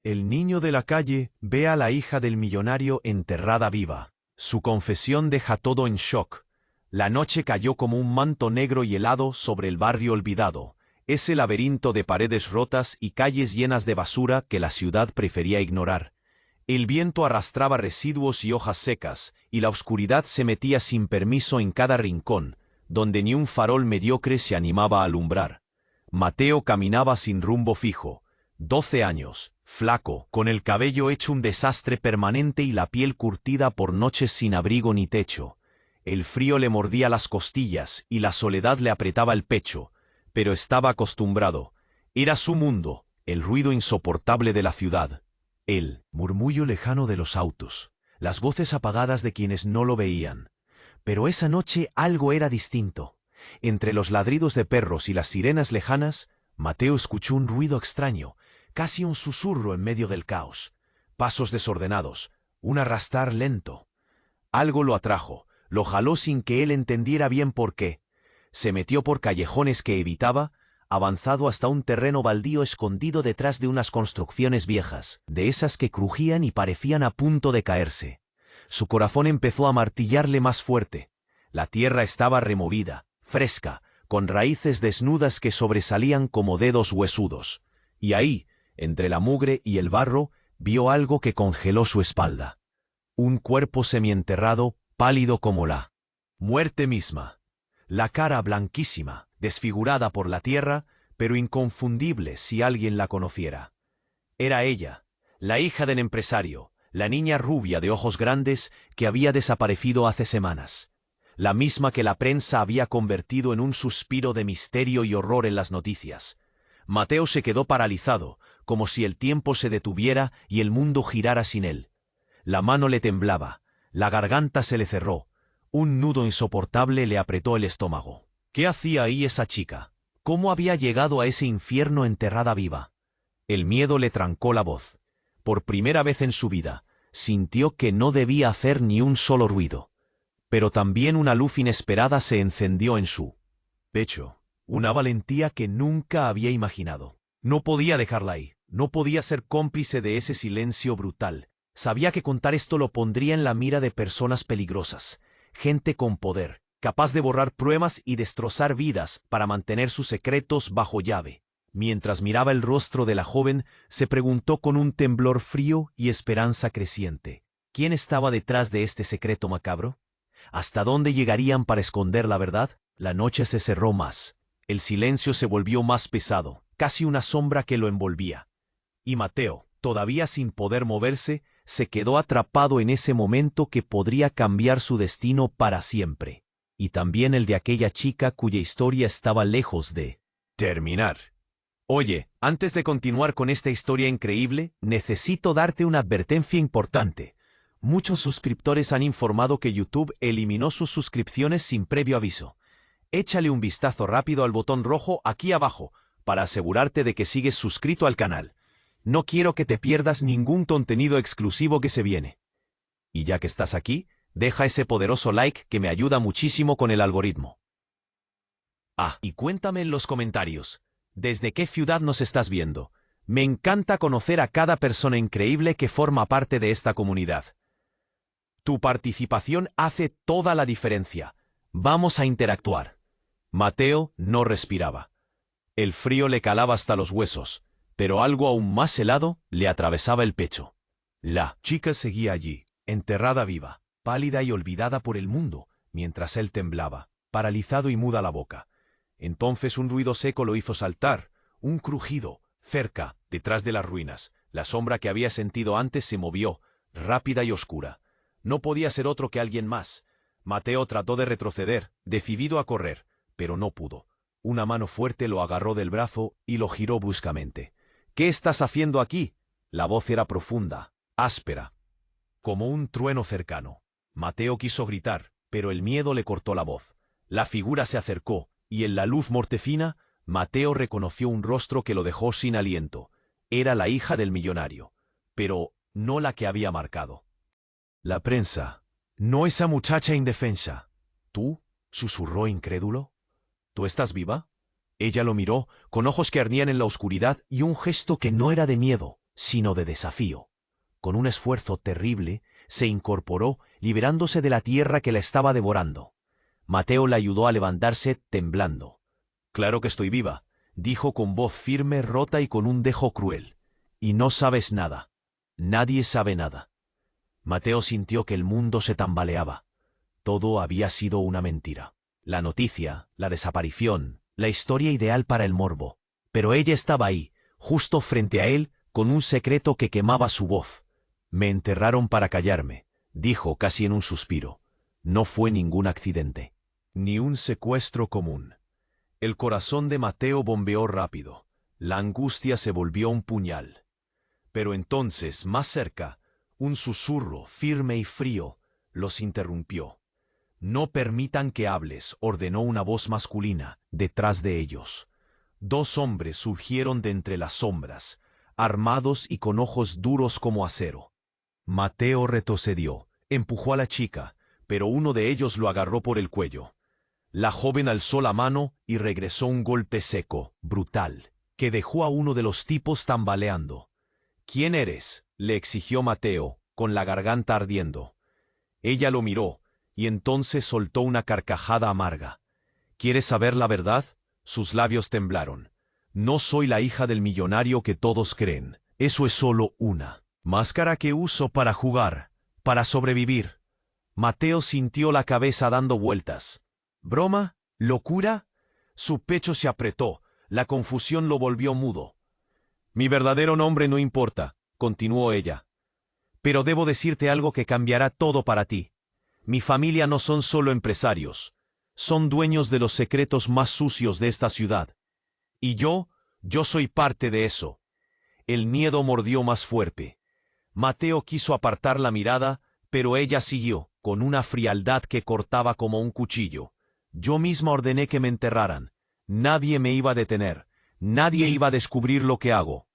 El niño de la calle ve a la hija del millonario enterrada viva. Su confesión deja todo en shock. La noche cayó como un manto negro y helado sobre el barrio olvidado, ese laberinto de paredes rotas y calles llenas de basura que la ciudad prefería ignorar. El viento arrastraba residuos y hojas secas, y la oscuridad se metía sin permiso en cada rincón, donde ni un farol mediocre se animaba a alumbrar. Mateo caminaba sin rumbo fijo. 12 años, flaco, con el cabello hecho un desastre permanente y la piel curtida por noches sin abrigo ni techo. El frío le mordía las costillas y la soledad le apretaba el pecho, pero estaba acostumbrado. Era su mundo, el ruido insoportable de la ciudad. El murmullo lejano de los autos, las voces apagadas de quienes no lo veían. Pero esa noche algo era distinto. Entre los ladridos de perros y las sirenas lejanas, Mateo escuchó un ruido extraño, casi un susurro en medio del caos. Pasos desordenados, un arrastrar lento. Algo lo atrajo, lo jaló sin que él entendiera bien por qué. Se metió por callejones que evitaba, avanzado hasta un terreno baldío escondido detrás de unas construcciones viejas, de esas que crujían y parecían a punto de caerse. Su corazón empezó a martillarle más fuerte. La tierra estaba removida, fresca, con raíces desnudas que sobresalían como dedos huesudos. Y ahí, entre la mugre y el barro, vio algo que congeló su espalda. Un cuerpo semienterrado, pálido como la muerte misma. La cara blanquísima, desfigurada por la tierra, pero inconfundible si alguien la conociera. Era ella, la hija del empresario, la niña rubia de ojos grandes que había desaparecido hace semanas. La misma que la prensa había convertido en un suspiro de misterio y horror en las noticias. Mateo se quedó paralizado, como si el tiempo se detuviera y el mundo girara sin él. La mano le temblaba, la garganta se le cerró, un nudo insoportable le apretó el estómago. ¿Qué hacía ahí esa chica? ¿Cómo había llegado a ese infierno enterrada viva? El miedo le trancó la voz. Por primera vez en su vida, sintió que no debía hacer ni un solo ruido. Pero también una luz inesperada se encendió en su pecho, una valentía que nunca había imaginado. No podía dejarla ahí, no podía ser cómplice de ese silencio brutal. Sabía que contar esto lo pondría en la mira de personas peligrosas, gente con poder, capaz de borrar pruebas y destrozar vidas para mantener sus secretos bajo llave. Mientras miraba el rostro de la joven, se preguntó con un temblor frío y esperanza creciente: ¿quién estaba detrás de este secreto macabro? ¿Hasta dónde llegarían para esconder la verdad? La noche se cerró más. El silencio se volvió más pesado, casi una sombra que lo envolvía. Y Mateo, todavía sin poder moverse, se quedó atrapado en ese momento que podría cambiar su destino para siempre. Y también el de aquella chica cuya historia estaba lejos de terminar. Oye, antes de continuar con esta historia increíble, necesito darte una advertencia importante. Muchos suscriptores han informado que YouTube eliminó sus suscripciones sin previo aviso. Échale un vistazo rápido al botón rojo aquí abajo para asegurarte de que sigues suscrito al canal. No quiero que te pierdas ningún contenido exclusivo que se viene. Y ya que estás aquí, deja ese poderoso like que me ayuda muchísimo con el algoritmo. Y cuéntame en los comentarios, ¿desde qué ciudad nos estás viendo? Me encanta conocer a cada persona increíble que forma parte de esta comunidad. Tu participación hace toda la diferencia. Vamos a interactuar. Mateo no respiraba. El frío le calaba hasta los huesos, pero algo aún más helado le atravesaba el pecho. La chica seguía allí, enterrada viva, pálida y olvidada por el mundo, mientras él temblaba, paralizado y muda la boca. Entonces un ruido seco lo hizo saltar, un crujido, cerca, detrás de las ruinas. La sombra que había sentido antes se movió, rápida y oscura. No podía ser otro que alguien más. Mateo trató de retroceder, decidido a correr, pero no pudo. Una mano fuerte lo agarró del brazo y lo giró bruscamente. ¿Qué estás haciendo aquí? La voz era profunda, áspera, como un trueno cercano. Mateo quiso gritar, pero el miedo le cortó la voz. La figura se acercó, y en la luz mortecina, Mateo reconoció un rostro que lo dejó sin aliento. Era la hija del millonario, pero no la que había marcado. La prensa. No esa muchacha indefensa. ¿Tú? ¿Susurró incrédulo? ¿Tú estás viva? Ella lo miró, con ojos que ardían en la oscuridad y un gesto que no era de miedo, sino de desafío. Con un esfuerzo terrible, se incorporó, liberándose de la tierra que la estaba devorando. Mateo la ayudó a levantarse temblando. «Claro que estoy viva», dijo con voz firme, rota y con un dejo cruel. «Y no sabes nada. Nadie sabe nada». Mateo sintió que el mundo se tambaleaba. Todo había sido una mentira. La noticia, la desaparición, la historia ideal para el morbo. Pero ella estaba ahí, justo frente a él, con un secreto que quemaba su voz. «Me enterraron para callarme», dijo casi en un suspiro. «No fue ningún accidente. Ni un secuestro común». El corazón de Mateo bombeó rápido. La angustia se volvió un puñal. Pero entonces, más cerca, un susurro firme y frío los interrumpió. «No permitan que hables», ordenó una voz masculina detrás de ellos. Dos hombres surgieron de entre las sombras, armados y con ojos duros como acero. Mateo retrocedió, empujó a la chica, pero uno de ellos lo agarró por el cuello. La joven alzó la mano y regresó un golpe seco, brutal, que dejó a uno de los tipos tambaleando. «¿Quién eres?», le exigió Mateo, con la garganta ardiendo. Ella lo miró, y entonces soltó una carcajada amarga. «¿Quieres saber la verdad?». Sus labios temblaron. «No soy la hija del millonario que todos creen. Eso es solo una máscara que uso para jugar, para sobrevivir». Mateo sintió la cabeza dando vueltas. ¿Broma? ¿Locura? Su pecho se apretó, la confusión lo volvió mudo. «Mi verdadero nombre no importa», continuó ella. «Pero debo decirte algo que cambiará todo para ti. Mi familia no son solo empresarios. Son dueños de los secretos más sucios de esta ciudad. Y yo soy parte de eso». El miedo mordió más fuerte. Mateo quiso apartar la mirada, pero ella siguió, con una frialdad que cortaba como un cuchillo. «Yo misma ordené que me enterraran. Nadie me iba a detener. Nadie iba a descubrir lo que hago.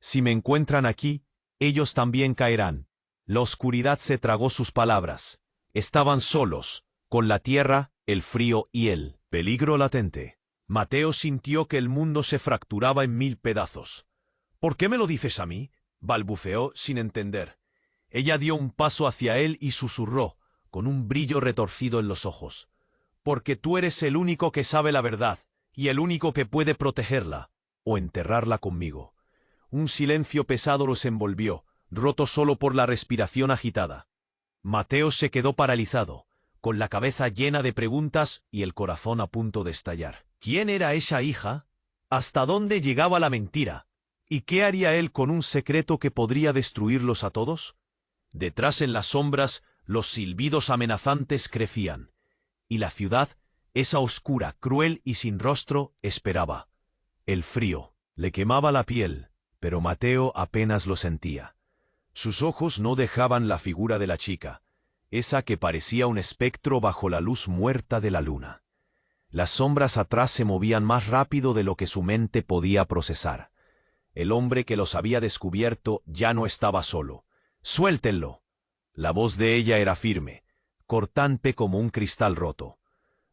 Si me encuentran aquí, ellos también caerán». La oscuridad se tragó sus palabras. Estaban solos, con la tierra, el frío y el peligro latente. Mateo sintió que el mundo se fracturaba en 1000 pedazos. «¿Por qué me lo dices a mí?», balbuceó sin entender. Ella dio un paso hacia él y susurró, con un brillo retorcido en los ojos. «Porque tú eres el único que sabe la verdad, y el único que puede protegerla, o enterrarla conmigo». Un silencio pesado los envolvió, roto solo por la respiración agitada. Mateo se quedó paralizado, con la cabeza llena de preguntas y el corazón a punto de estallar. ¿Quién era esa hija? ¿Hasta dónde llegaba la mentira? ¿Y qué haría él con un secreto que podría destruirlos a todos? Detrás en las sombras, los silbidos amenazantes crecían. Y la ciudad, esa oscura, cruel y sin rostro, esperaba. El frío le quemaba la piel, pero Mateo apenas lo sentía. Sus ojos no dejaban la figura de la chica, esa que parecía un espectro bajo la luz muerta de la luna. Las sombras atrás se movían más rápido de lo que su mente podía procesar. El hombre que los había descubierto ya no estaba solo. «¡Suéltenlo!». La voz de ella era firme, cortante como un cristal roto.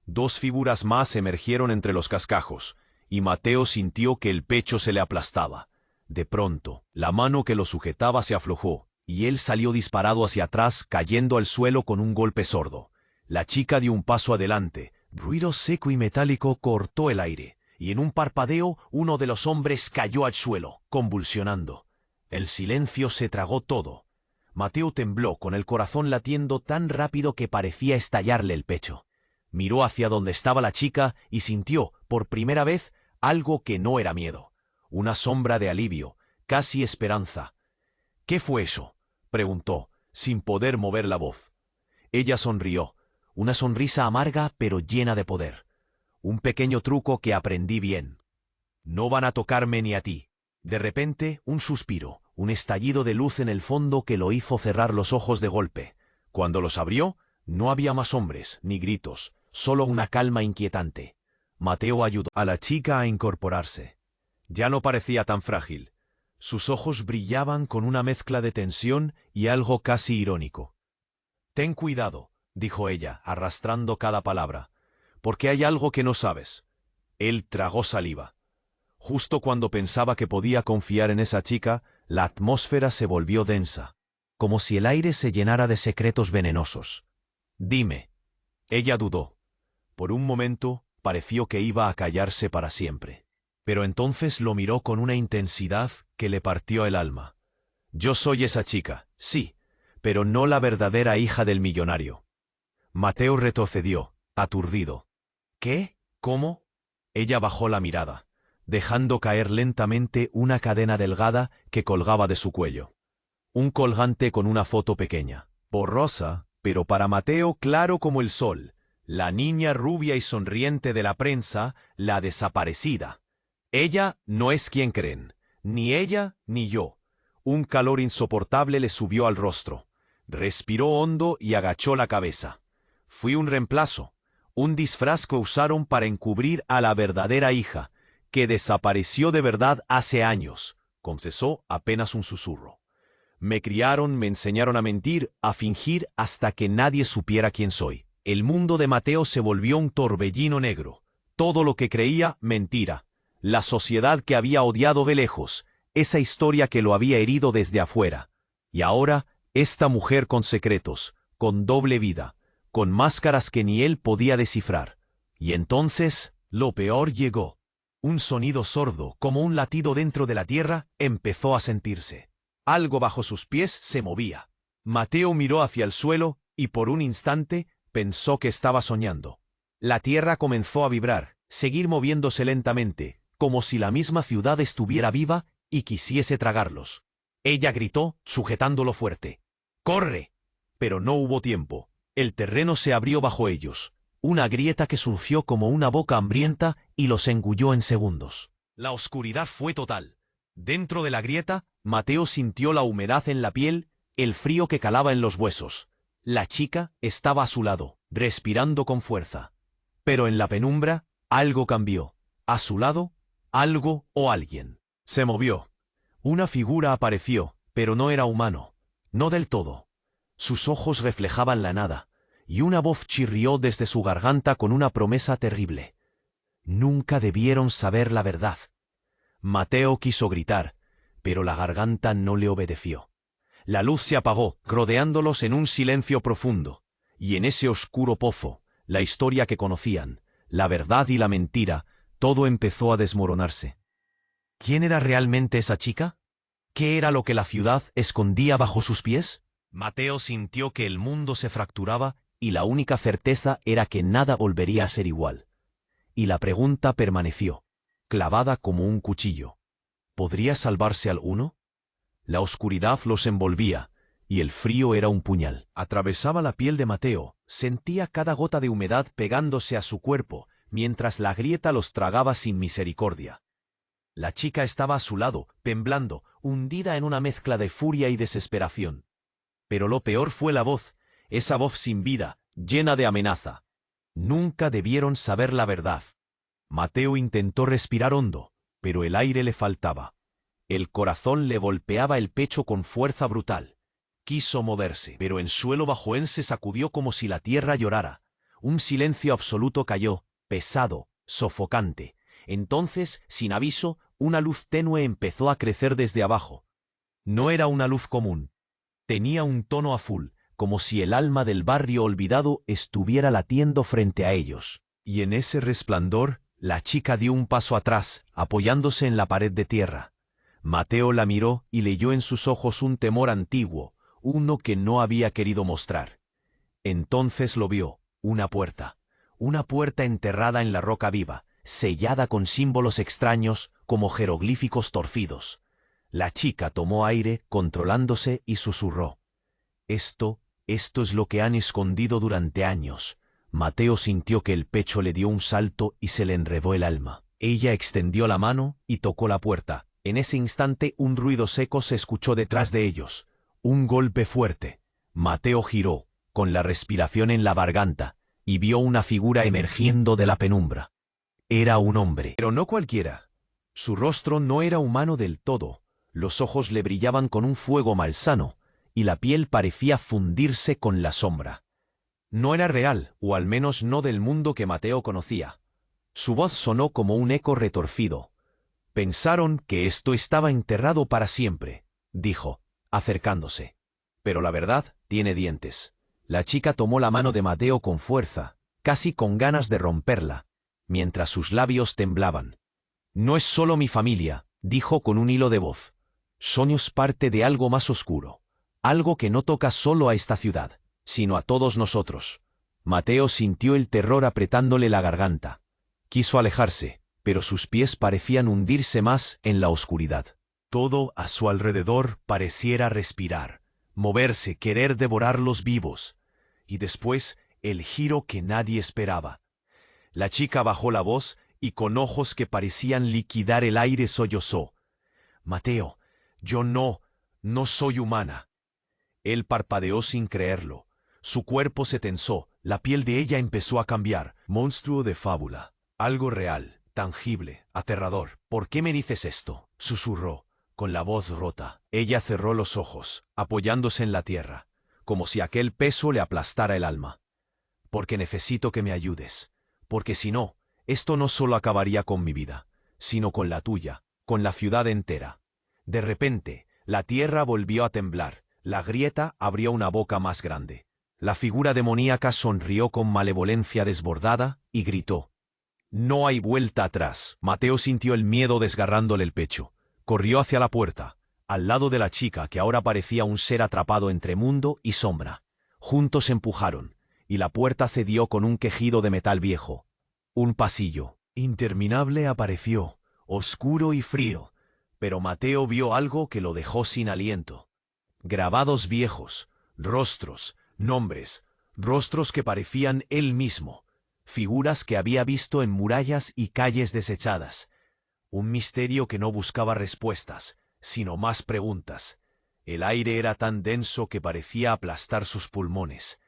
Dos figuras más emergieron entre los cascajos, y Mateo sintió que el pecho se le aplastaba. De pronto, la mano que lo sujetaba se aflojó, y él salió disparado hacia atrás, cayendo al suelo con un golpe sordo. La chica dio un paso adelante. Ruido seco y metálico cortó el aire, y en un parpadeo uno de los hombres cayó al suelo, convulsionando. El silencio se tragó todo. Mateo tembló, con el corazón latiendo tan rápido que parecía estallarle el pecho. Miró hacia donde estaba la chica y sintió, por primera vez, algo que no era miedo. Una sombra de alivio, casi esperanza. «¿Qué fue eso?», preguntó, sin poder mover la voz. Ella sonrió, una sonrisa amarga pero llena de poder. «Un pequeño truco que aprendí bien. No van a tocarme ni a ti». De repente, un suspiro, un estallido de luz en el fondo que lo hizo cerrar los ojos de golpe. Cuando los abrió, no había más hombres, ni gritos, solo una calma inquietante. Mateo ayudó a la chica a incorporarse. Ya no parecía tan frágil. Sus ojos brillaban con una mezcla de tensión y algo casi irónico. «Ten cuidado», dijo ella, arrastrando cada palabra, «porque hay algo que no sabes». Él tragó saliva. Justo cuando pensaba que podía confiar en esa chica, La atmósfera se volvió densa, como si el aire se llenara de secretos venenosos. Dime. Ella dudó. Por un momento pareció que iba a callarse para siempre. Pero entonces lo miró con una intensidad que le partió el alma. Yo soy esa chica, sí, pero no la verdadera hija del millonario. Mateo retrocedió, aturdido. ¿Qué? ¿Cómo? Ella bajó la mirada, dejando caer lentamente una cadena delgada que colgaba de su cuello. Un colgante con una foto pequeña, borrosa, pero para Mateo claro como el sol. La niña rubia y sonriente de la prensa, la desaparecida. Ella no es quien creen, ni ella ni yo. Un calor insoportable le subió al rostro. Respiró hondo y agachó la cabeza. Fui un reemplazo, un disfraz que usaron para encubrir a la verdadera hija, que desapareció de verdad hace años, confesó apenas un susurro. Me criaron, me enseñaron a mentir, a fingir hasta que nadie supiera quién soy. El mundo de Mateo se volvió un torbellino negro. Todo lo que creía, mentira. La sociedad que había odiado de lejos, esa historia que lo había herido desde afuera. Y ahora, esta mujer con secretos, con doble vida, con máscaras que ni él podía descifrar. Y entonces, lo peor llegó. Un sonido sordo, como un latido dentro de la tierra, empezó a sentirse. Algo bajo sus pies se movía. Mateo miró hacia el suelo y por un instante pensó que estaba soñando. La tierra comenzó a vibrar, seguir moviéndose lentamente, como si la misma ciudad estuviera viva y quisiese tragarlos. Ella gritó, sujetándolo fuerte. ¡Corre! Pero no hubo tiempo. El terreno se abrió bajo ellos. Una grieta que surgió como una boca hambrienta y los engulló en segundos. La oscuridad fue total. Dentro de la grieta, Mateo sintió la humedad en la piel, el frío que calaba en los huesos. La chica estaba a su lado, respirando con fuerza. Pero en la penumbra, algo cambió. A su lado, algo o alguien. Se movió. Una figura apareció, pero no era humano. No del todo. Sus ojos reflejaban la nada, y una voz chirrió desde su garganta con una promesa terrible. Nunca debieron saber la verdad. Mateo quiso gritar, pero la garganta no le obedeció. La luz se apagó, rodeándolos en un silencio profundo, y en ese oscuro pozo, la historia que conocían, la verdad y la mentira, todo empezó a desmoronarse. ¿Quién era realmente esa chica? ¿Qué era lo que la ciudad escondía bajo sus pies? Mateo sintió que el mundo se fracturaba y la única certeza era que nada volvería a ser igual. Y la pregunta permaneció, clavada como un cuchillo. ¿Podría salvarse alguno? La oscuridad los envolvía, y el frío era un puñal. Atravesaba la piel de Mateo, sentía cada gota de humedad pegándose a su cuerpo, mientras la grieta los tragaba sin misericordia. La chica estaba a su lado, temblando, hundida en una mezcla de furia y desesperación. Pero lo peor fue la voz, esa voz sin vida, llena de amenaza. Nunca debieron saber la verdad. Mateo intentó respirar hondo, pero el aire le faltaba. El corazón le golpeaba el pecho con fuerza brutal. Quiso moverse, pero el suelo bajo él se sacudió como si la tierra llorara. Un silencio absoluto cayó, pesado, sofocante. Entonces, sin aviso, una luz tenue empezó a crecer desde abajo. No era una luz común. Tenía un tono azul, como si el alma del barrio olvidado estuviera latiendo frente a ellos. Y en ese resplandor, la chica dio un paso atrás, apoyándose en la pared de tierra. Mateo la miró y leyó en sus ojos un temor antiguo, uno que no había querido mostrar. Entonces lo vio, una puerta enterrada en la roca viva, sellada con símbolos extraños como jeroglíficos torcidos. La chica tomó aire, controlándose, y susurró. Esto es lo que han escondido durante años. Mateo sintió que el pecho le dio un salto y se le enredó el alma. Ella extendió la mano y tocó la puerta. En ese instante un ruido seco se escuchó detrás de ellos. Un golpe fuerte. Mateo giró, con la respiración en la garganta, y vio una figura emergiendo de la penumbra. Era un hombre, pero no cualquiera. Su rostro no era humano del todo. Los ojos le brillaban con un fuego malsano, y la piel parecía fundirse con la sombra. No era real, o al menos no del mundo que Mateo conocía. Su voz sonó como un eco retorcido. Pensaron que esto estaba enterrado para siempre. dijo, acercándose. Pero la verdad tiene dientes. La chica tomó la mano de Mateo con fuerza, casi con ganas de romperla, mientras sus labios temblaban. No es solo mi familia, dijo con un hilo de voz. Somos parte de algo más oscuro, algo que no toca solo a esta ciudad, sino a todos nosotros. Mateo sintió el terror apretándole la garganta. Quiso alejarse, pero sus pies parecían hundirse más en la oscuridad. Todo a su alrededor pareciera respirar, moverse, querer devorarlos vivos. Y después, el giro que nadie esperaba. La chica bajó la voz y con ojos que parecían liquidar el aire sollozó. Mateo, yo no soy humana. Él parpadeó sin creerlo. Su cuerpo se tensó, la piel de ella empezó a cambiar. Monstruo de fábula. Algo real, tangible, aterrador. ¿Por qué me dices esto?, susurró, con la voz rota. Ella cerró los ojos, apoyándose en la tierra, como si aquel peso le aplastara el alma. Porque necesito que me ayudes. Porque si no, esto no solo acabaría con mi vida, sino con la tuya, con la ciudad entera. De repente, la tierra volvió a temblar. La grieta abrió una boca más grande. La figura demoníaca sonrió con malevolencia desbordada y gritó. No hay vuelta atrás. Mateo sintió el miedo desgarrándole el pecho. Corrió hacia la puerta, al lado de la chica que ahora parecía un ser atrapado entre mundo y sombra. Juntos empujaron, y la puerta cedió con un quejido de metal viejo. Un pasillo interminable apareció, oscuro y frío, pero Mateo vio algo que lo dejó sin aliento. Grabados viejos, rostros, nombres, rostros que parecían él mismo, figuras que había visto en murallas y calles desechadas. Un misterio que no buscaba respuestas, sino más preguntas. El aire era tan denso que parecía aplastar sus pulmones.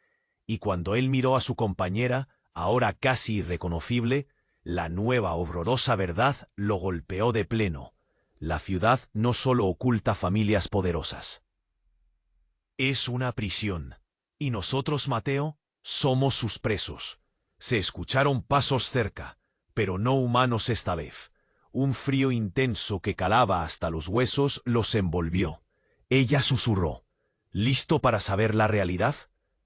Y cuando él miró a su compañera, ahora casi irreconocible, la nueva horrorosa verdad lo golpeó de pleno. La ciudad no solo oculta familias poderosas. Es una prisión. Y nosotros, Mateo, somos sus presos. Se escucharon pasos cerca, pero no humanos esta vez. Un frío intenso que calaba hasta los huesos los envolvió. Ella susurró. ¿Listo para saber la realidad?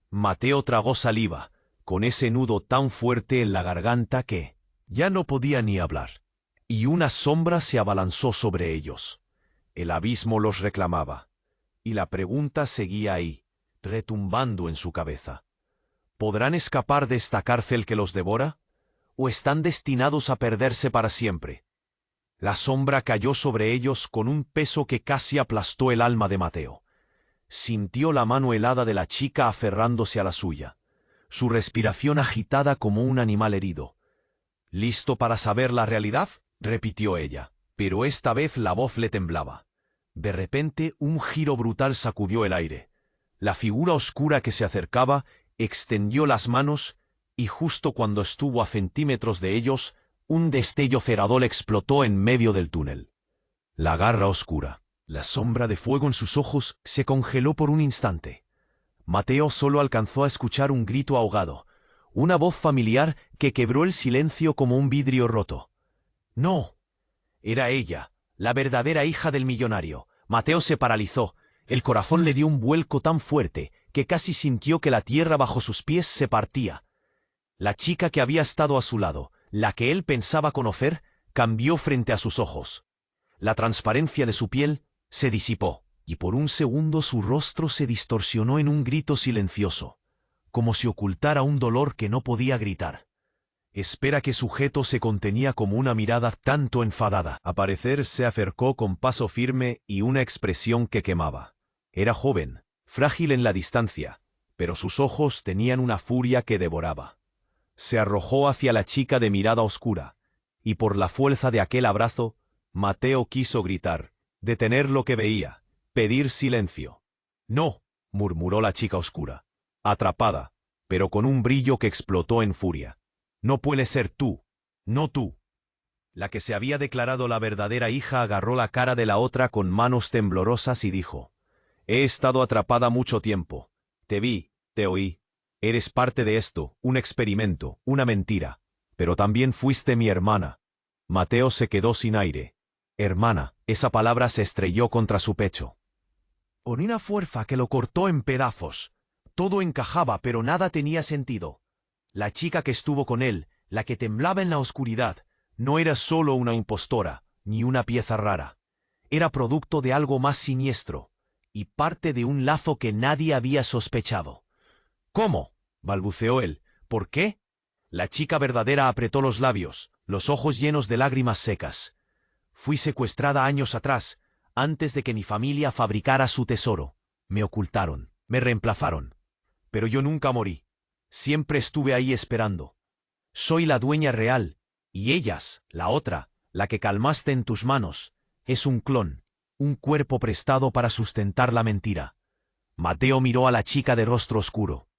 Mateo tragó saliva, con ese nudo tan fuerte en la garganta que ya no podía ni hablar. Y una sombra se abalanzó sobre ellos. El abismo los reclamaba. Y la pregunta seguía ahí, retumbando en su cabeza. ¿Podrán escapar de esta cárcel que los devora? ¿O están destinados a perderse para siempre? La sombra cayó sobre ellos con un peso que casi aplastó el alma de Mateo. Sintió la mano helada de la chica aferrándose a la suya, su respiración agitada como un animal herido. ¿Listo para saber la realidad?, repitió ella, pero esta vez la voz le temblaba. De repente, un giro brutal sacudió el aire. La figura oscura que se acercaba extendió las manos y justo cuando estuvo a centímetros de ellos, un destello cerador explotó en medio del túnel. La garra oscura, la sombra de fuego en sus ojos, se congeló por un instante. Mateo solo alcanzó a escuchar un grito ahogado, una voz familiar que quebró el silencio como un vidrio roto. ¡No! Era ella, la verdadera hija del millonario. Mateo se paralizó. El corazón le dio un vuelco tan fuerte que casi sintió que la tierra bajo sus pies se partía. La chica que había estado a su lado, la que él pensaba conocer, cambió frente a sus ojos. La transparencia de su piel se disipó, y por un segundo su rostro se distorsionó en un grito silencioso, como si ocultara un dolor que no podía gritar. Espera que sujeto se contenía como una mirada tanto enfadada. Al parecer se acercó con paso firme y una expresión que quemaba. Era joven, frágil en la distancia, pero sus ojos tenían una furia que devoraba. Se arrojó hacia la chica de mirada oscura, y por la fuerza de aquel abrazo, Mateo quiso gritar, detener lo que veía, pedir silencio. «No», murmuró la chica oscura, atrapada, pero con un brillo que explotó en furia. «No puede ser tú, no tú». La que se había declarado la verdadera hija agarró la cara de la otra con manos temblorosas y dijo, «He estado atrapada mucho tiempo. Te vi, te oí. Eres parte de esto, un experimento, una mentira. Pero también fuiste mi hermana». Mateo se quedó sin aire. Hermana, esa palabra se estrelló contra su pecho. con una fuerza que lo cortó en pedazos. Todo encajaba, pero nada tenía sentido. La chica que estuvo con él, la que temblaba en la oscuridad, no era solo una impostora, ni una pieza rara. Era producto de algo más siniestro, y parte de un lazo que nadie había sospechado. ¿Cómo?, balbuceó él. ¿Por qué? La chica verdadera apretó los labios, los ojos llenos de lágrimas secas. Fui secuestrada años atrás, antes de que mi familia fabricara su tesoro. Me ocultaron, me reemplazaron. Pero yo nunca morí. Siempre estuve ahí esperando. Soy la dueña real, y ellas, la otra, la que calmaste en tus manos, es un clon, un cuerpo prestado para sustentar la mentira. Mateo miró a la chica de rostro oscuro,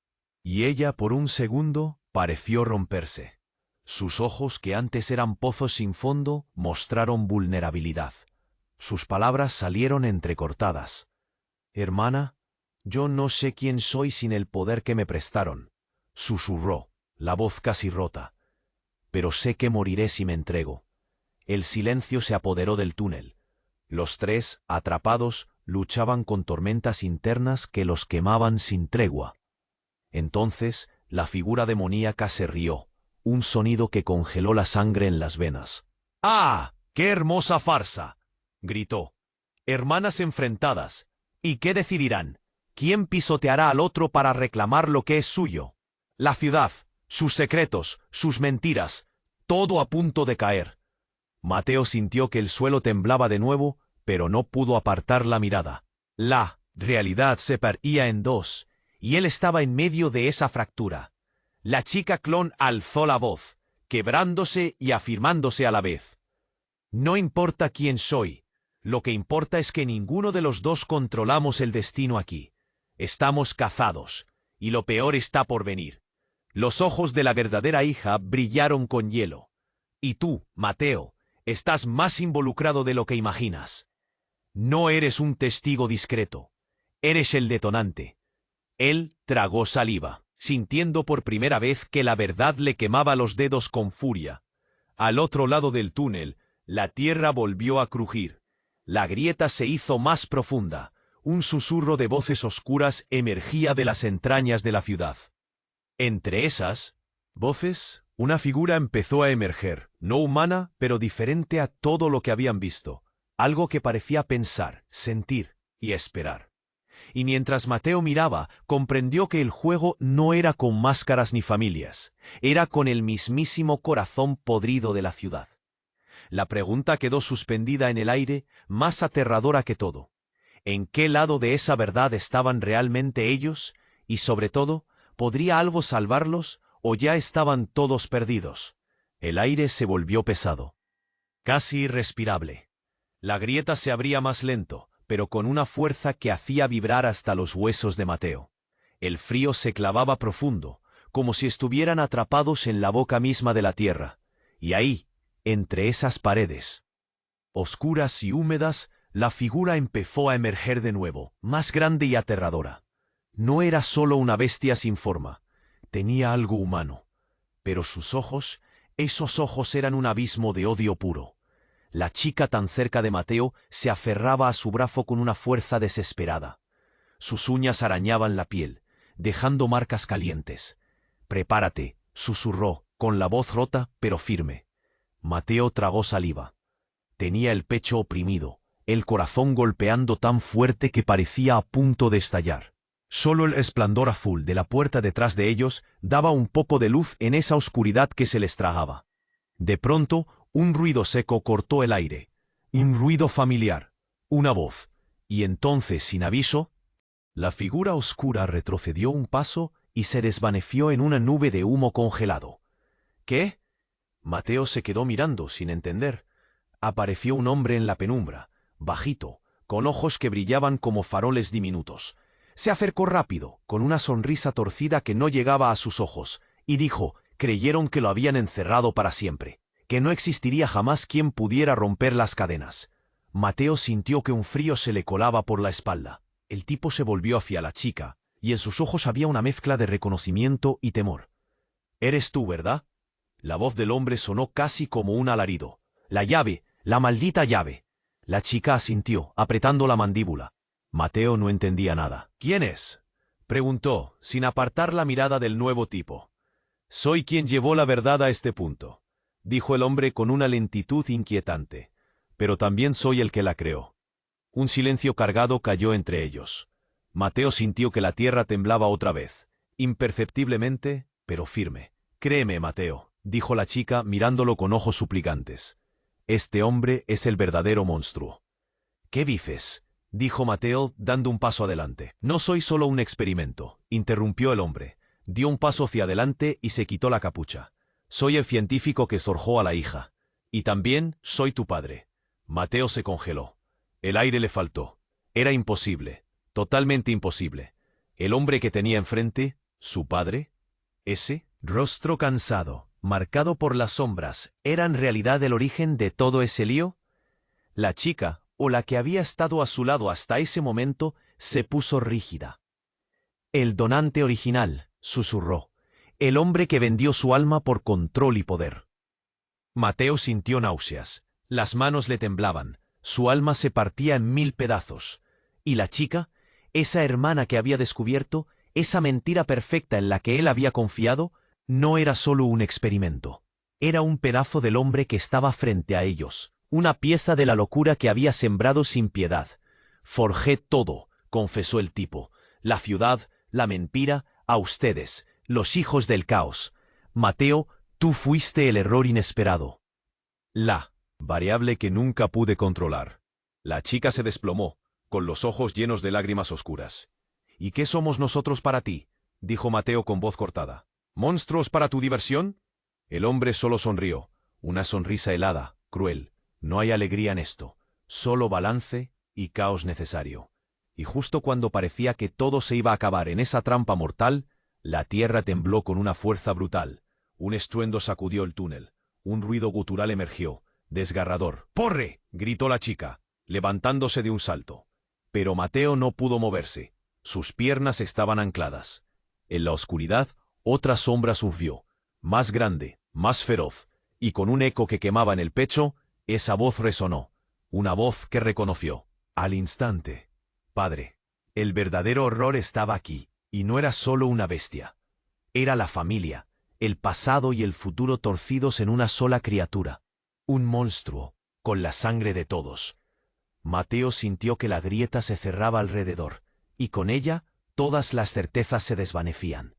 y ella por un segundo pareció romperse. Sus ojos, que antes eran pozos sin fondo, mostraron vulnerabilidad. Sus palabras salieron entrecortadas. «Hermana, yo no sé quién soy sin el poder que me prestaron», susurró, la voz casi rota. «Pero sé que moriré si me entrego». El silencio se apoderó del túnel. Los tres, atrapados, luchaban con tormentas internas que los quemaban sin tregua. Entonces, la figura demoníaca se rió, un sonido que congeló la sangre en las venas. «¡Ah! ¡Qué hermosa farsa!», gritó. «Hermanas enfrentadas. ¿Y qué decidirán? ¿Quién pisoteará al otro para reclamar lo que es suyo? La ciudad, sus secretos, sus mentiras, todo a punto de caer». Mateo sintió que el suelo temblaba de nuevo, pero no pudo apartar la mirada. La realidad se partía en dos, y él estaba en medio de esa fractura. La chica clon alzó la voz, quebrándose y afirmándose a la vez. «No importa quién soy, lo que importa es que ninguno de los dos controlamos el destino aquí. Estamos cazados, y lo peor está por venir». Los ojos de la verdadera hija brillaron con hielo. «Y tú, Mateo, estás más involucrado de lo que imaginas. No eres un testigo discreto, eres el detonante». Él tragó saliva, sintiendo por primera vez que la verdad le quemaba los dedos con furia. Al otro lado del túnel, la tierra volvió a crujir. La grieta se hizo más profunda. Un susurro de voces oscuras emergía de las entrañas de la ciudad. Entre esas voces, una figura empezó a emerger, no humana, pero diferente a todo lo que habían visto. Algo que parecía pensar, sentir y esperar. Y mientras Mateo miraba, comprendió que el juego no era con máscaras ni familias, era con el mismísimo corazón podrido de la ciudad. La pregunta quedó suspendida en el aire, más aterradora que todo. ¿En qué lado de esa verdad estaban realmente ellos? Y sobre todo, ¿podría algo salvarlos o ya estaban todos perdidos? El aire se volvió pesado, casi irrespirable. La grieta se abría más lento, pero con una fuerza que hacía vibrar hasta los huesos de Mateo. El frío se clavaba profundo, como si estuvieran atrapados en la boca misma de la tierra. Y ahí, entre esas paredes oscuras y húmedas, la figura empezó a emerger de nuevo, más grande y aterradora. No era solo una bestia sin forma, tenía algo humano. Pero sus ojos, esos ojos eran un abismo de odio puro. La chica tan cerca de Mateo se aferraba a su brazo con una fuerza desesperada. Sus uñas arañaban la piel, dejando marcas calientes. «Prepárate», susurró, con la voz rota pero firme. Mateo tragó saliva. Tenía el pecho oprimido, el corazón golpeando tan fuerte que parecía a punto de estallar. Solo el resplandor azul de la puerta detrás de ellos daba un poco de luz en esa oscuridad que se les tragaba. De pronto, un ruido seco cortó el aire. Un ruido familiar. Una voz. Y entonces, sin aviso, la figura oscura retrocedió un paso y se desvaneció en una nube de humo congelado. ¿Qué? Mateo se quedó mirando, sin entender. Apareció un hombre en la penumbra, bajito, con ojos que brillaban como faroles diminutos. Se acercó rápido, con una sonrisa torcida que no llegaba a sus ojos, y dijo: creyeron que lo habían encerrado para siempre, que no existiría jamás quien pudiera romper las cadenas. Mateo sintió que un frío se le colaba por la espalda. El tipo se volvió hacia la chica, y en sus ojos había una mezcla de reconocimiento y temor. «Eres tú, ¿verdad?». La voz del hombre sonó casi como un alarido. «La llave, la maldita llave». La chica asintió, apretando la mandíbula. Mateo no entendía nada. ¿Quién es? Preguntó, sin apartar la mirada del nuevo tipo. Soy quien llevó la verdad a este punto, dijo el hombre con una lentitud inquietante. Pero también soy el que la creó. Un silencio cargado cayó entre ellos. Mateo sintió que la tierra temblaba otra vez, imperceptiblemente, pero firme. Créeme, Mateo, dijo la chica mirándolo con ojos suplicantes. Este hombre es el verdadero monstruo. ¿Qué dices? Dijo Mateo dando un paso adelante. No soy solo un experimento, interrumpió el hombre. Dio un paso hacia adelante y se quitó la capucha. Soy el científico que forjó a la hija. Y también soy tu padre. Mateo se congeló. El aire le faltó. Era imposible, totalmente imposible. El hombre que tenía enfrente, su padre, ese rostro cansado, marcado por las sombras, ¿era en realidad el origen de todo ese lío? La chica, o la que había estado a su lado hasta ese momento, se puso rígida. El donante original, susurró. El hombre que vendió su alma por control y poder. Mateo sintió náuseas. Las manos le temblaban. Su alma se partía en 1000 pedazos. Y la chica, esa hermana que había descubierto, esa mentira perfecta en la que él había confiado, no era solo un experimento. Era un pedazo del hombre que estaba frente a ellos, una pieza de la locura que había sembrado sin piedad. Forjé todo, confesó el tipo. La ciudad, la mentira, a ustedes, los hijos del caos. Mateo, tú fuiste el error inesperado. La variable que nunca pude controlar. La chica se desplomó, con los ojos llenos de lágrimas oscuras. ¿Y qué somos nosotros para ti? Dijo Mateo con voz cortada. ¿Monstruos para tu diversión? El hombre solo sonrió, una sonrisa helada, cruel. No hay alegría en esto, solo balance y caos necesario. Y justo cuando parecía que todo se iba a acabar en esa trampa mortal, la tierra tembló con una fuerza brutal. Un estruendo sacudió el túnel. Un ruido gutural emergió, desgarrador. ¡Porre! Gritó la chica, levantándose de un salto. Pero Mateo no pudo moverse. Sus piernas estaban ancladas. En la oscuridad, otra sombra surgió, más grande, más feroz, y con un eco que quemaba en el pecho, esa voz resonó. Una voz que reconoció. Al instante. Padre. El verdadero horror estaba aquí, y no era solo una bestia. Era la familia, el pasado y el futuro torcidos en una sola criatura. Un monstruo, con la sangre de todos. Mateo sintió que la grieta se cerraba alrededor, y con ella todas las certezas se desvanecían.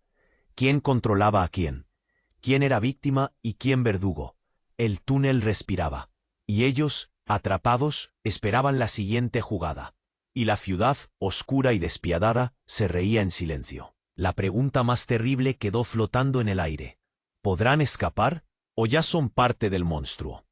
¿Quién controlaba a quién? ¿Quién era víctima y quién verdugo? El túnel respiraba, y ellos, atrapados, esperaban la siguiente jugada. Y la ciudad, oscura y despiadada, se reía en silencio. La pregunta más terrible quedó flotando en el aire. ¿Podrán escapar o ya son parte del monstruo?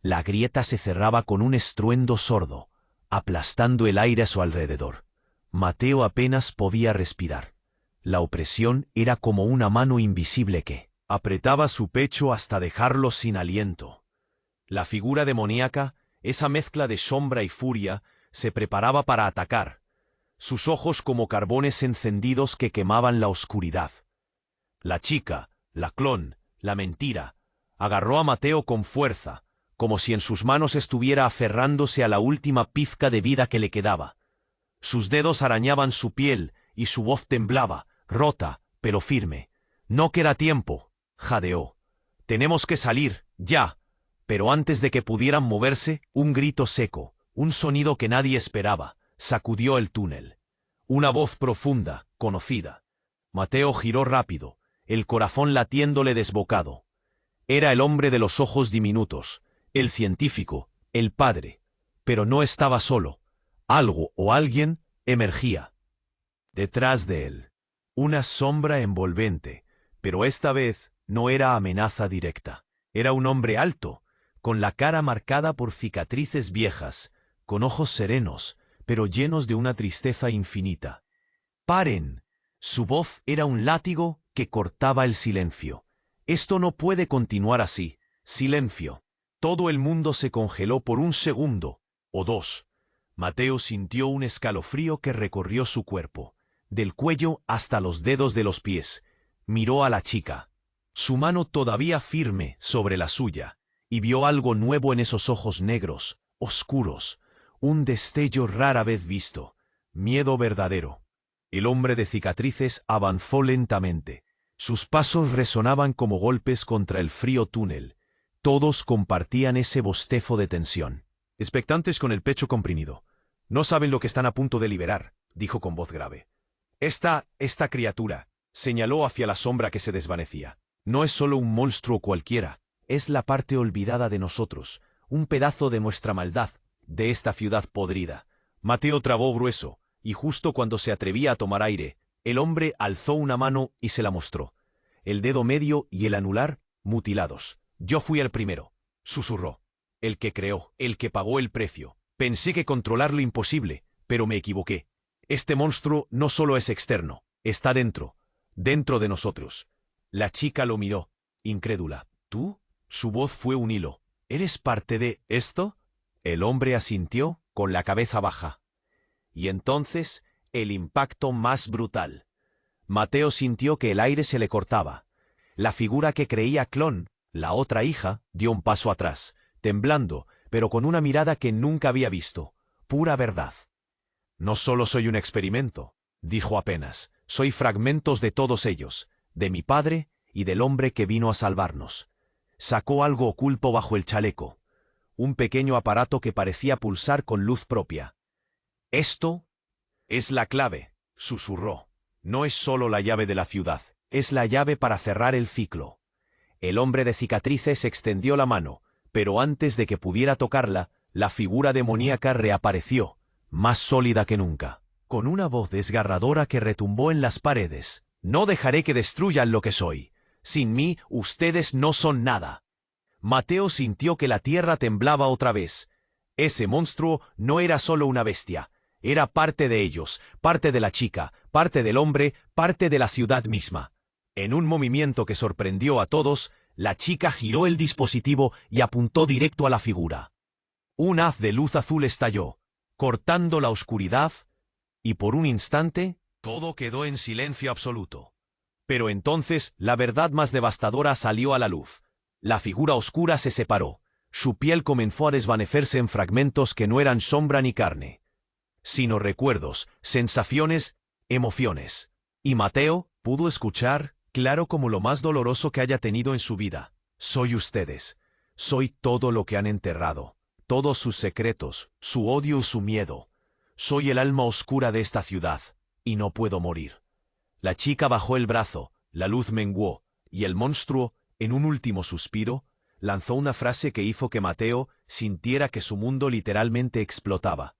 La grieta se cerraba con un estruendo sordo, aplastando el aire a su alrededor. Mateo apenas podía respirar. La opresión era como una mano invisible que apretaba su pecho hasta dejarlo sin aliento. La figura demoníaca, esa mezcla de sombra y furia, se preparaba para atacar, sus ojos como carbones encendidos que quemaban la oscuridad. La chica, la clon, la mentira, agarró a Mateo con fuerza, como si en sus manos estuviera aferrándose a la última pizca de vida que le quedaba. Sus dedos arañaban su piel y su voz temblaba, rota, pero firme. No queda tiempo, jadeó. Tenemos que salir, ya. Pero antes de que pudieran moverse, un grito seco, un sonido que nadie esperaba, sacudió el túnel. Una voz profunda, conocida. Mateo giró rápido, el corazón latiéndole desbocado. Era el hombre de los ojos diminutos, el científico, el padre. Pero no estaba solo. Algo o alguien emergía. Detrás de él. Una sombra envolvente, pero esta vez no era amenaza directa. Era un hombre alto, con la cara marcada por cicatrices viejas, con ojos serenos, pero llenos de una tristeza infinita. ¡Paren! Su voz era un látigo que cortaba el silencio. Esto no puede continuar así. Silencio. Todo el mundo se congeló por un segundo, o dos. Mateo sintió un escalofrío que recorrió su cuerpo, del cuello hasta los dedos de los pies. Miró a la chica, su mano todavía firme sobre la suya, y vio algo nuevo en esos ojos negros, oscuros, un destello rara vez visto, Miedo verdadero. El hombre de cicatrices avanzó lentamente. Sus pasos resonaban como golpes contra el frío túnel. Todos compartían ese bostezo de tensión. Expectantes con el pecho comprimido. No saben lo que están a punto de liberar, dijo con voz grave. Esta criatura, señaló hacia la sombra que se desvanecía. No es solo un monstruo cualquiera, es la parte olvidada de nosotros, un pedazo de nuestra maldad, de esta ciudad podrida. Mateo trabó grueso, y justo cuando se atrevía a tomar aire, el hombre alzó una mano y se la mostró. El dedo medio y el anular mutilados. Yo fui el primero, susurró. El que creó, el que pagó el precio. Pensé que controlar lo imposible, pero me equivoqué. Este monstruo no solo es externo, está dentro de nosotros. La chica lo miró, incrédula. ¿Tú? Su voz fue un hilo. ¿Eres parte de esto? El hombre asintió con la cabeza baja. Y entonces, el impacto más brutal. Mateo sintió que el aire se le cortaba. La figura que creía clon, la otra hija, dio un paso atrás, temblando, pero con una mirada que nunca había visto. Pura verdad. No solo soy un experimento, dijo apenas. Soy fragmentos de todos ellos, de mi padre y del hombre que vino a salvarnos. Sacó algo oculto bajo el chaleco. Un pequeño aparato que parecía pulsar con luz propia. Esto es la clave, susurró. No es solo la llave de la ciudad, es la llave para cerrar el ciclo. El hombre de cicatrices extendió la mano, pero antes de que pudiera tocarla, la figura demoníaca reapareció, más sólida que nunca, con una voz desgarradora que retumbó en las paredes. No dejaré que destruyan lo que soy. Sin mí, ustedes no son nada. Mateo sintió que la tierra temblaba otra vez. Ese monstruo no era solo una bestia. Era parte de ellos, parte de la chica, parte del hombre, parte de la ciudad misma. En un movimiento que sorprendió a todos, la chica giró el dispositivo y apuntó directo a la figura. Un haz de luz azul estalló, cortando la oscuridad, y por un instante, todo quedó en silencio absoluto. Pero entonces, la verdad más devastadora salió a la luz. La figura oscura se separó. Su piel comenzó a desvanecerse en fragmentos que no eran sombra ni carne, sino recuerdos, sensaciones, emociones. Y Mateo pudo escuchar, claro como lo más doloroso que haya tenido en su vida. Soy ustedes. Soy todo lo que han enterrado. Todos sus secretos, su odio y su miedo. Soy el alma oscura de esta ciudad, y no puedo morir. La chica bajó el brazo, la luz menguó, y el monstruo, en un último suspiro, lanzó una frase que hizo que Mateo sintiera que su mundo literalmente explotaba.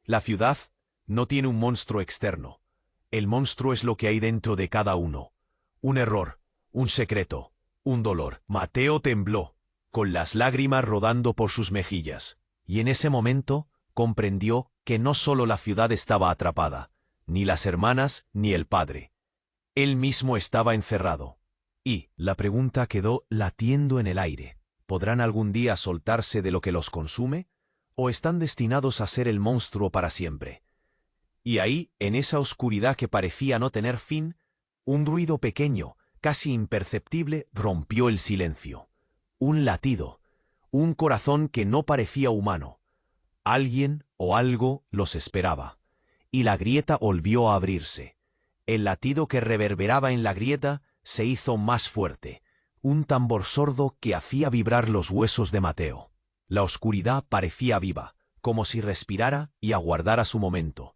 La ciudad no tiene un monstruo externo. El monstruo es lo que hay dentro de cada uno. Un error, un secreto, un dolor. Mateo tembló, con las lágrimas rodando por sus mejillas, y en ese momento comprendió que no solo la ciudad estaba atrapada, ni las hermanas ni el padre. Él mismo estaba encerrado. Y la pregunta quedó latiendo en el aire. ¿Podrán algún día soltarse de lo que los consume? ¿O están destinados a ser el monstruo para siempre? Y ahí, en esa oscuridad que parecía no tener fin, un ruido pequeño, casi imperceptible, rompió el silencio. Un latido, un corazón que no parecía humano. Alguien o algo los esperaba. Y la grieta volvió a abrirse. El latido que reverberaba en la grieta se hizo más fuerte, un tambor sordo que hacía vibrar los huesos de Mateo. La oscuridad parecía viva, como si respirara y aguardara su momento.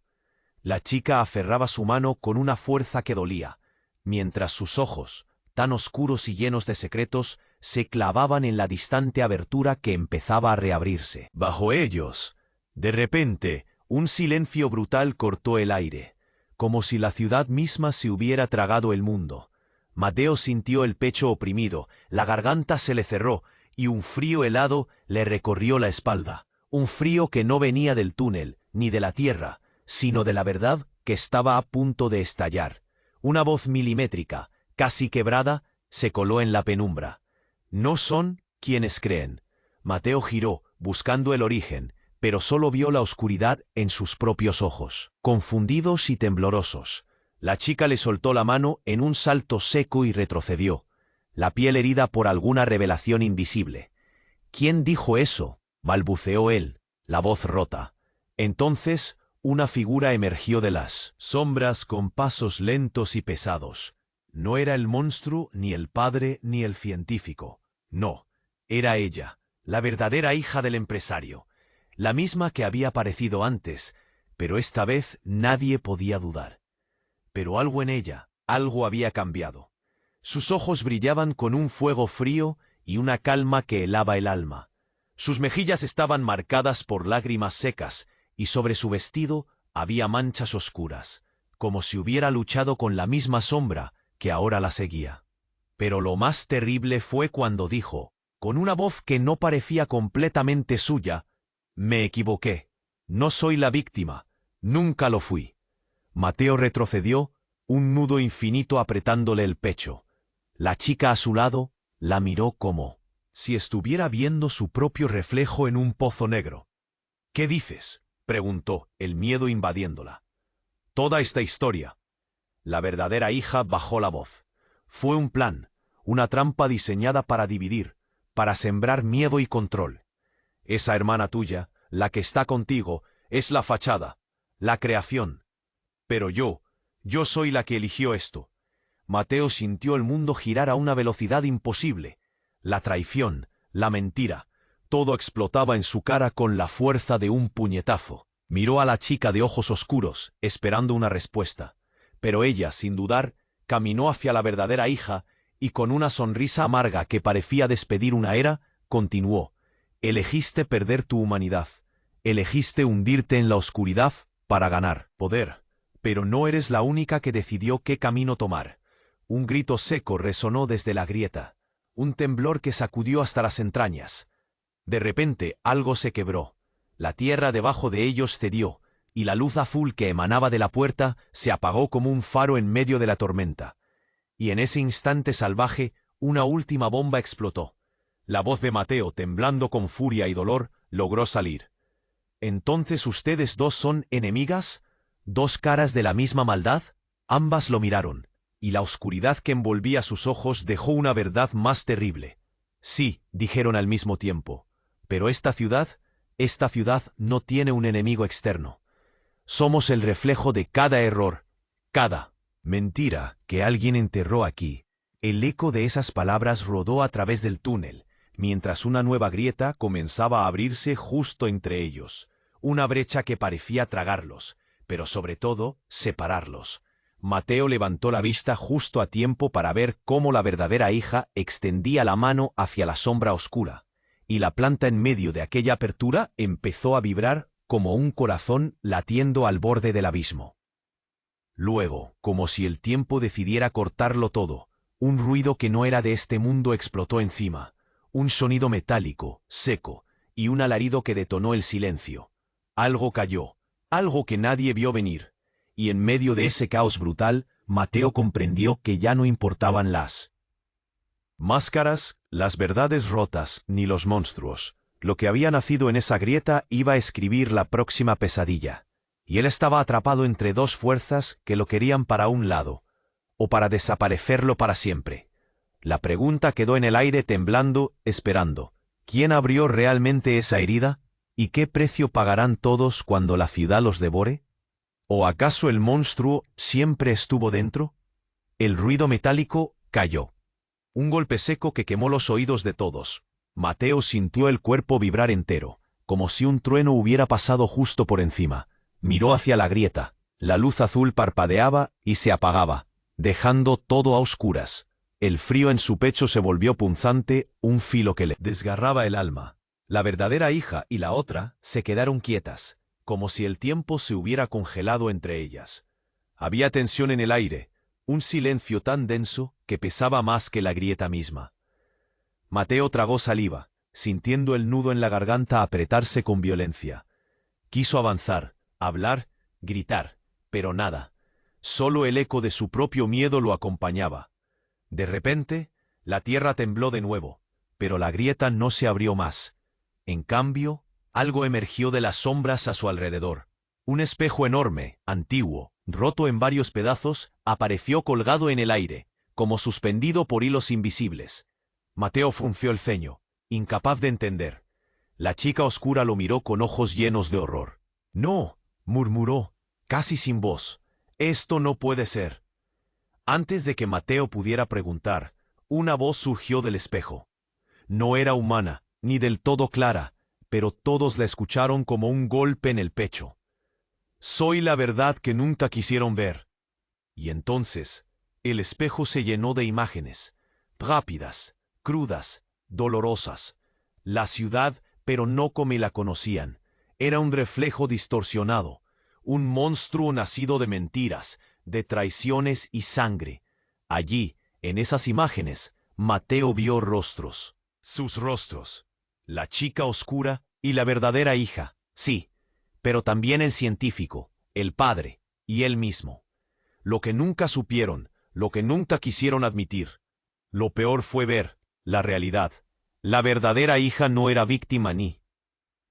La chica aferraba su mano con una fuerza que dolía, mientras sus ojos, tan oscuros y llenos de secretos, se clavaban en la distante abertura que empezaba a reabrirse. Bajo ellos, de repente, un silencio brutal cortó el aire, como si la ciudad misma se hubiera tragado el mundo. Mateo sintió el pecho oprimido, la garganta se le cerró, y un frío helado le recorrió la espalda. Un frío que no venía del túnel, ni de la tierra, sino de la verdad que estaba a punto de estallar. Una voz milimétrica, casi quebrada, se coló en la penumbra. No son quienes creen. Mateo giró, buscando el origen, pero solo vio la oscuridad en sus propios ojos, confundidos y temblorosos. La chica le soltó la mano en un salto seco y retrocedió, la piel herida por alguna revelación invisible. ¿Quién dijo eso?, balbuceó él, la voz rota. Entonces, una figura emergió de las sombras con pasos lentos y pesados. No era el monstruo, ni el padre, ni el científico. No, era ella, la verdadera hija del empresario, la misma que había aparecido antes, pero esta vez nadie podía dudar. Pero algo en ella, algo había cambiado. Sus ojos brillaban con un fuego frío y una calma que helaba el alma. Sus mejillas estaban marcadas por lágrimas secas, y sobre su vestido había manchas oscuras, como si hubiera luchado con la misma sombra que ahora la seguía. Pero lo más terrible fue cuando dijo, con una voz que no parecía completamente suya: «Me equivoqué. No soy la víctima. Nunca lo fui». Mateo retrocedió, un nudo infinito apretándole el pecho. La chica a su lado la miró como si estuviera viendo su propio reflejo en un pozo negro. «¿Qué dices?», preguntó, el miedo invadiéndola. «Toda esta historia». La verdadera hija bajó la voz. «Fue un plan, una trampa diseñada para dividir, para sembrar miedo y control. Esa hermana tuya, la que está contigo, es la fachada, la creación. Pero yo soy la que eligió esto». Mateo sintió el mundo girar a una velocidad imposible. La traición, la mentira, todo explotaba en su cara con la fuerza de un puñetazo. Miró a la chica de ojos oscuros, esperando una respuesta. Pero ella, sin dudar, caminó hacia la verdadera hija y con una sonrisa amarga que parecía despedir una era, continuó: «Elegiste perder tu humanidad. Elegiste hundirte en la oscuridad para ganar poder. Pero no eres la única que decidió qué camino tomar». Un grito seco resonó desde la grieta, un temblor que sacudió hasta las entrañas. De repente algo se quebró. La tierra debajo de ellos cedió, y la luz azul que emanaba de la puerta se apagó como un faro en medio de la tormenta. Y en ese instante salvaje, una última bomba explotó. La voz de Mateo, temblando con furia y dolor, logró salir. «¿Entonces ustedes dos son enemigas? ¿Dos caras de la misma maldad?». Ambas lo miraron, y la oscuridad que envolvía sus ojos dejó una verdad más terrible. «Sí», dijeron al mismo tiempo, «pero esta ciudad no tiene un enemigo externo. Somos el reflejo de cada error, cada mentira que alguien enterró aquí». El eco de esas palabras rodó a través del túnel, mientras una nueva grieta comenzaba a abrirse justo entre ellos, una brecha que parecía tragarlos, pero sobre todo separarlos. Mateo levantó la vista justo a tiempo para ver cómo la verdadera hija extendía la mano hacia la sombra oscura, y la planta en medio de aquella apertura empezó a vibrar como un corazón latiendo al borde del abismo. Luego, como si el tiempo decidiera cortarlo todo, un ruido que no era de este mundo explotó encima, un sonido metálico, seco, y un alarido que detonó el silencio. Algo cayó, algo que nadie vio venir. Y en medio de ese caos brutal, Mateo comprendió que ya no importaban las máscaras, las verdades rotas, ni los monstruos. Lo que había nacido en esa grieta iba a escribir la próxima pesadilla. Y él estaba atrapado entre dos fuerzas que lo querían para un lado, o para desaparecerlo para siempre. La pregunta quedó en el aire temblando, esperando. ¿Quién abrió realmente esa herida? ¿Y qué precio pagarán todos cuando la ciudad los devore? ¿O acaso el monstruo siempre estuvo dentro? El ruido metálico cayó. Un golpe seco que quemó los oídos de todos. Mateo sintió el cuerpo vibrar entero, como si un trueno hubiera pasado justo por encima. Miró hacia la grieta. La luz azul parpadeaba y se apagaba, dejando todo a oscuras. El frío en su pecho se volvió punzante, un filo que le desgarraba el alma. La verdadera hija y la otra se quedaron quietas, como si el tiempo se hubiera congelado entre ellas. Había tensión en el aire, un silencio tan denso que pesaba más que la grieta misma. Mateo tragó saliva, sintiendo el nudo en la garganta apretarse con violencia. Quiso avanzar, hablar, gritar, pero nada. Solo el eco de su propio miedo lo acompañaba. De repente, la tierra tembló de nuevo, pero la grieta no se abrió más. En cambio, algo emergió de las sombras a su alrededor. Un espejo enorme, antiguo, roto en varios pedazos, apareció colgado en el aire, como suspendido por hilos invisibles. Mateo frunció el ceño, incapaz de entender. La chica oscura lo miró con ojos llenos de horror. «No, murmuró, casi sin voz. Esto no puede ser. Antes de que Mateo pudiera preguntar, una voz surgió del espejo. No era humana, ni del todo clara, pero todos la escucharon como un golpe en el pecho. Soy la verdad que nunca quisieron ver. Y entonces, el espejo se llenó de imágenes, rápidas, crudas, dolorosas. La ciudad, pero no como la conocían, era un reflejo distorsionado, un monstruo nacido de mentiras, de traiciones y sangre. Allí, en esas imágenes, Mateo vio rostros. Sus rostros. La chica oscura y la verdadera hija, sí, pero también el científico, el padre, y él mismo. Lo que nunca supieron, lo que nunca quisieron admitir. Lo peor fue ver la realidad. La verdadera hija no era víctima ni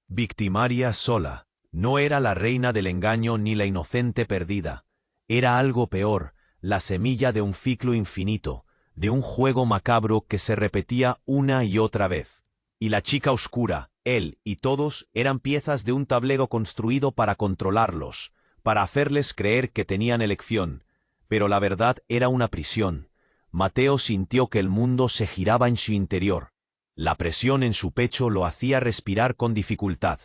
victimaria sola. No era la reina del engaño ni la inocente perdida. Era algo peor, la semilla de un ciclo infinito, de un juego macabro que se repetía una y otra vez. Y la chica oscura, él y todos eran piezas de un tablero construido para controlarlos, para hacerles creer que tenían elección. Pero la verdad era una prisión. Mateo sintió que el mundo se giraba en su interior. La presión en su pecho lo hacía respirar con dificultad.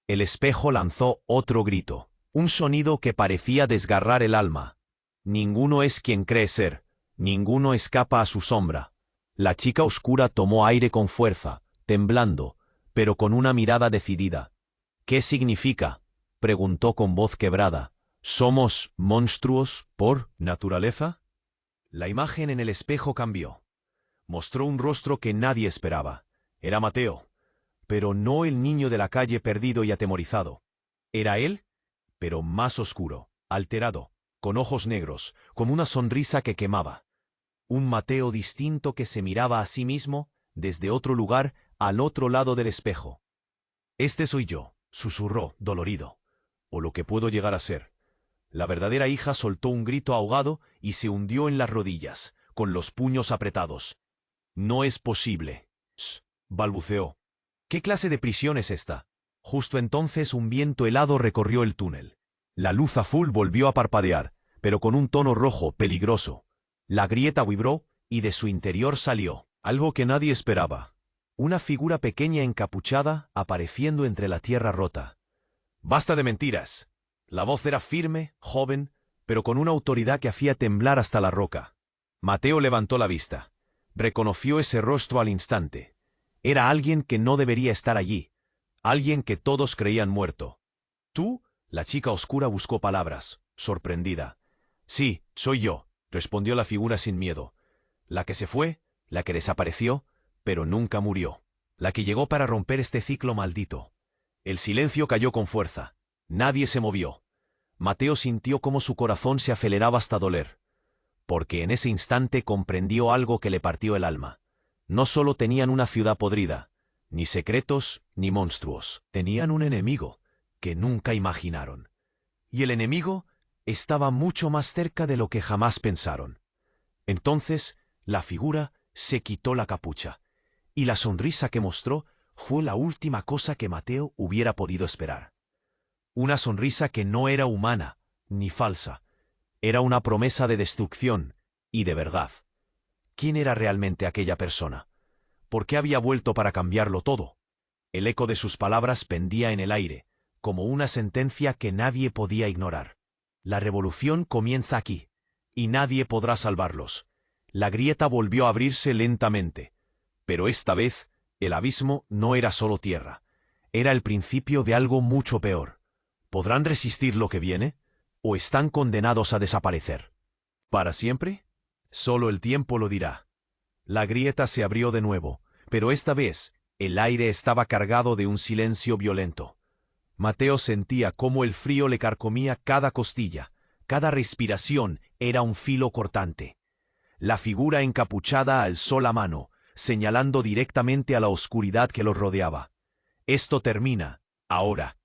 El espejo lanzó otro grito, un sonido que parecía desgarrar el alma. Ninguno es quien cree ser, ninguno escapa a su sombra. La chica oscura tomó aire con fuerza, temblando, pero con una mirada decidida. ¿Qué significa?, preguntó con voz quebrada. ¿Somos monstruos por naturaleza? La imagen en el espejo cambió. Mostró un rostro que nadie esperaba. Era Mateo, pero no el niño de la calle perdido y atemorizado. Era él, pero más oscuro, alterado, con ojos negros, con una sonrisa que quemaba. Un Mateo distinto que se miraba a sí mismo desde otro lugar al otro lado del espejo. Este soy yo, susurró, dolorido, o lo que puedo llegar a ser. La verdadera hija soltó un grito ahogado y se hundió en las rodillas, con los puños apretados. No es posible, balbuceó. ¿Qué clase de prisión es esta? Justo entonces un viento helado recorrió el túnel. La luz azul volvió a parpadear, pero con un tono rojo, peligroso. La grieta vibró y de su interior salió algo que nadie esperaba. Una figura pequeña encapuchada apareciendo entre la tierra rota. ¡Basta de mentiras! La voz era firme, joven, pero con una autoridad que hacía temblar hasta la roca. Mateo levantó la vista. Reconoció ese rostro al instante. Era alguien que no debería estar allí. Alguien que todos creían muerto. ¿Tú? La chica oscura buscó palabras, sorprendida. Sí, soy yo, respondió la figura sin miedo. La que se fue, la que desapareció, pero nunca murió. La que llegó para romper este ciclo maldito. El silencio cayó con fuerza. Nadie se movió. Mateo sintió cómo su corazón se aceleraba hasta doler. Porque en ese instante comprendió algo que le partió el alma. No solo tenían una ciudad podrida, ni secretos, ni monstruos. Tenían un enemigo que nunca imaginaron. Y el enemigo estaba mucho más cerca de lo que jamás pensaron. Entonces, la figura se quitó la capucha, y la sonrisa que mostró fue la última cosa que Mateo hubiera podido esperar. Una sonrisa que no era humana, ni falsa. Era una promesa de destrucción y de verdad. ¿Quién era realmente aquella persona? ¿Por qué había vuelto para cambiarlo todo? El eco de sus palabras pendía en el aire, como una sentencia que nadie podía ignorar. La revolución comienza aquí, y nadie podrá salvarlos. La grieta volvió a abrirse lentamente, pero esta vez el abismo no era solo tierra, era el principio de algo mucho peor. ¿Podrán resistir lo que viene? ¿O están condenados a desaparecer? ¿Para siempre? Solo el tiempo lo dirá. La grieta se abrió de nuevo, pero esta vez el aire estaba cargado de un silencio violento. Mateo sentía cómo el frío le carcomía cada costilla, cada respiración era un filo cortante. La figura encapuchada alzó la mano, señalando directamente a la oscuridad que los rodeaba. Esto termina, ahora.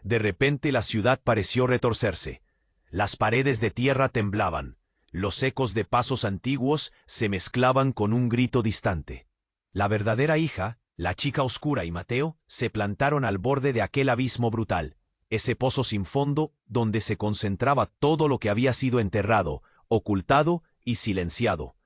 De repente la ciudad pareció retorcerse. Las paredes de tierra temblaban. Los ecos de pasos antiguos se mezclaban con un grito distante. La verdadera hija, la chica oscura y Mateo se plantaron al borde de aquel abismo brutal, ese pozo sin fondo donde se concentraba todo lo que había sido enterrado, ocultado y silenciado.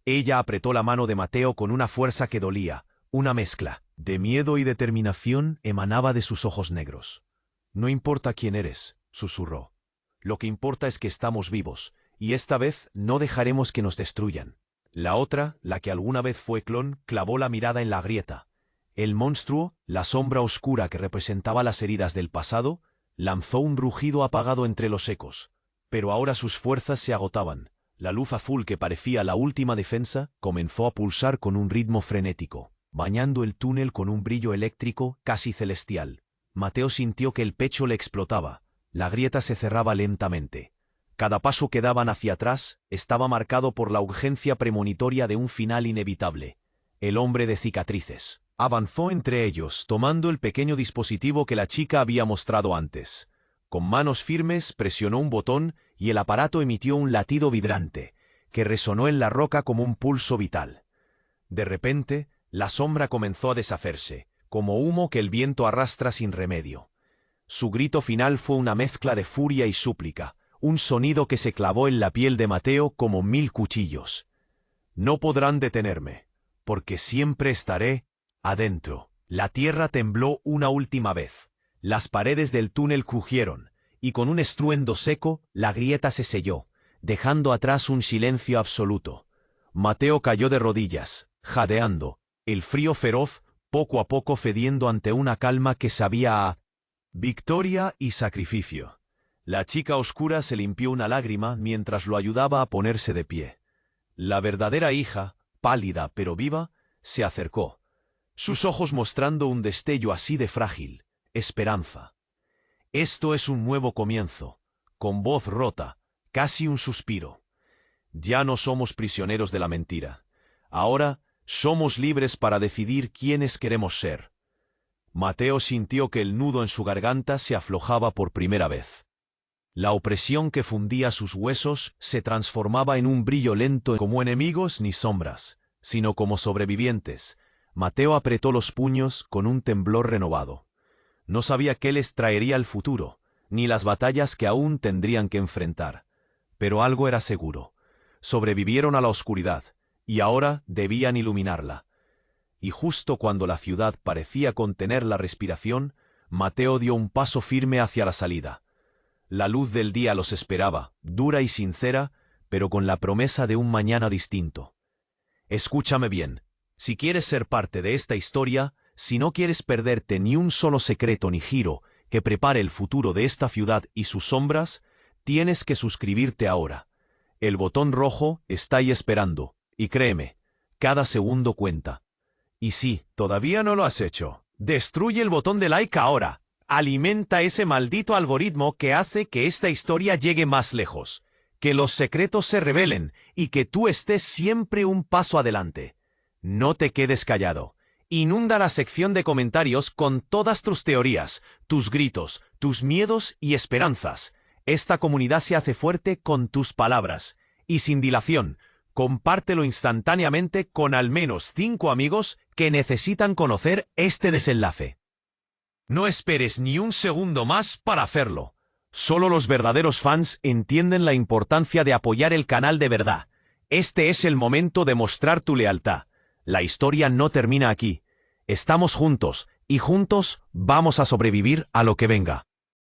Ella apretó la mano de Mateo con una fuerza que dolía, una mezcla de miedo y determinación emanaba de sus ojos negros. «No importa quién eres», susurró. «Lo que importa es que estamos vivos, y esta vez no dejaremos que nos destruyan». La otra, la que alguna vez fue clon, clavó la mirada en la grieta. El monstruo, la sombra oscura que representaba las heridas del pasado, lanzó un rugido apagado entre los ecos. Pero ahora sus fuerzas se agotaban. La luz azul que parecía la última defensa comenzó a pulsar con un ritmo frenético, bañando el túnel con un brillo eléctrico casi celestial. Mateo sintió que el pecho le explotaba. La grieta se cerraba lentamente. Cada paso que daban hacia atrás estaba marcado por la urgencia premonitoria de un final inevitable. El hombre de cicatrices avanzó entre ellos, tomando el pequeño dispositivo que la chica había mostrado antes. Con manos firmes presionó un botón y el aparato emitió un latido vibrante, que resonó en la roca como un pulso vital. De repente, la sombra comenzó a deshacerse, como humo que el viento arrastra sin remedio. Su grito final fue una mezcla de furia y súplica, un sonido que se clavó en la piel de Mateo como 1000 cuchillos. «No podrán detenerme, porque siempre estaré adentro». La tierra tembló una última vez. Las paredes del túnel crujieron, y con un estruendo seco, la grieta se selló, dejando atrás un silencio absoluto. Mateo cayó de rodillas, jadeando, el frío feroz, poco a poco cediendo ante una calma que sabía a victoria y sacrificio. La chica oscura se limpió una lágrima mientras lo ayudaba a ponerse de pie. La verdadera hija, pálida pero viva, se acercó, sus ojos mostrando un destello así de frágil, esperanza. «Esto es un nuevo comienzo», con voz rota, casi un suspiro. «Ya no somos prisioneros de la mentira. Ahora somos libres para decidir quiénes queremos ser». Mateo sintió que el nudo en su garganta se aflojaba por primera vez. La opresión que fundía sus huesos se transformaba en un brillo lento, como enemigos ni sombras, sino como sobrevivientes. Mateo apretó los puños con un temblor renovado. No sabía qué les traería el futuro, ni las batallas que aún tendrían que enfrentar. Pero algo era seguro. Sobrevivieron a la oscuridad, y ahora debían iluminarla. Y justo cuando la ciudad parecía contener la respiración, Mateo dio un paso firme hacia la salida. La luz del día los esperaba, dura y sincera, pero con la promesa de un mañana distinto. Escúchame bien. Si quieres ser parte de esta historia, si no quieres perderte ni un solo secreto ni giro que prepare el futuro de esta ciudad y sus sombras, tienes que suscribirte ahora. El botón rojo está ahí esperando, y créeme, cada segundo cuenta. Y si todavía no lo has hecho, destruye el botón de like ahora. Alimenta ese maldito algoritmo que hace que esta historia llegue más lejos, que los secretos se revelen y que tú estés siempre un paso adelante. No te quedes callado. Inunda la sección de comentarios con todas tus teorías, tus gritos, tus miedos y esperanzas. Esta comunidad se hace fuerte con tus palabras. Y sin dilación, compártelo instantáneamente con al menos 5 amigos que necesitan conocer este desenlace. No esperes ni un segundo más para hacerlo. Solo los verdaderos fans entienden la importancia de apoyar el canal de verdad. Este es el momento de mostrar tu lealtad. La historia no termina aquí. Estamos juntos, y juntos vamos a sobrevivir a lo que venga.